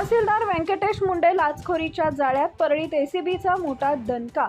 तहसीलदार व्यंकटेश मुंडे लाचखोरीच्या जाळ्यात, परळीत एसीबीचा मोठा दणका।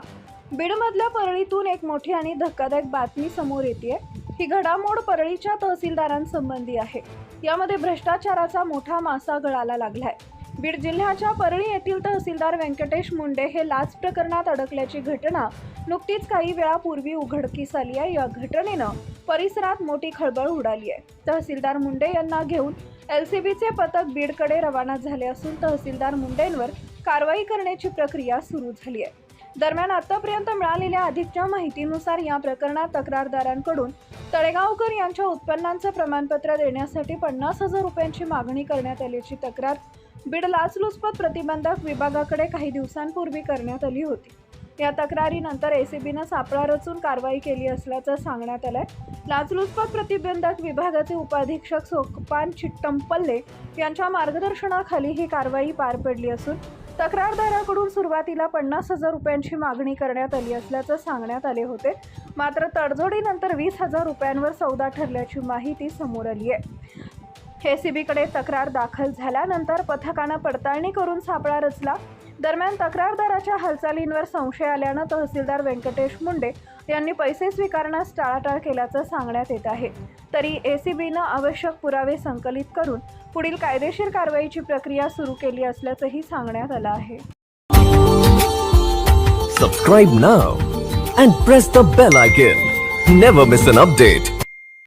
बीडमधल्या परळीतून एक मोठी आणि धक्कादायक बातमी समोर येते। ही घडामोड परळीच्या तहसीलदारांसंबंधी आहे। यामध्ये भ्रष्टाचाराचा मोठा मासा गळाला लागलाय। बीड जिल्ह्याच्या परळी येथील तहसीलदार व्यंकटेश मुंडे हे लाच प्रकरणात अडकल्याची घटना नुकतीच काही वेळापूर्वी उघडकीस आली आहे। या घटनेनं परिसरात मोठी खळबळ उडाली आहे। तहसीलदार मुंडे यांना घेऊन एलसीबीचे पथक बीडकडे रवाना झाले असून तहसीलदार मुंडेंवर कारवाई करण्याची प्रक्रिया सुरू झाली आहे। दरम्यान आतापर्यंत मिळालेल्या अधिकच्या माहितीनुसार या प्रकरणात तक्रारदारांकडून तळेगावकर यांच्या उत्पन्नाचं प्रमाणपत्र देण्यासाठी 50,000 रुपयांची मागणी करण्यात आल्याची तक्रार बीड लाचलुचपत प्रतिबंधक विभागाकडे काही दिवसांपूर्वी करण्यात आली होती। या तक्रारीनंतर एसीबीनं सापळा रचून कारवाई केली असल्याचं सांगण्यात आलंय। लाचलुचपत प्रतिबंधक विभागाचे उपाधीक्षक सोपान चिट्टमपल्ले यांच्या मार्गदर्शनाखाली ही कारवाई पार पडली असून तक्रारदाराकडून सुरुवातीला 50,000 रुपयांची मागणी करण्यात आली असल्याचं सांगण्यात आले होते। मात्र तडजोडीनंतर 20,000 रुपयांवर सौदा ठरल्याची माहिती समोर आली आहे। एसीबीकडे तक्रार दाखल झाल्यानंतर पथकानं पडताळणी करून सापळा रचला। दरम्यान तक्रारदाराच्या हालचालींवर संशय आल्यानं तहसीलदार व्यंकटेश मुंडे यांनी पैसे स्वीकारण्यास टाळाटाळ केल्याचं सांगण्यात येत आहे। तरी एसीबीनं आवश्यक पुरावे संकलित करून पुढील कायदेशीर कारवाईची प्रक्रिया सुरू केली असल्याचंही सांगण्यात आलं आहे। Subscribe now and press the bell icon. Never miss an update.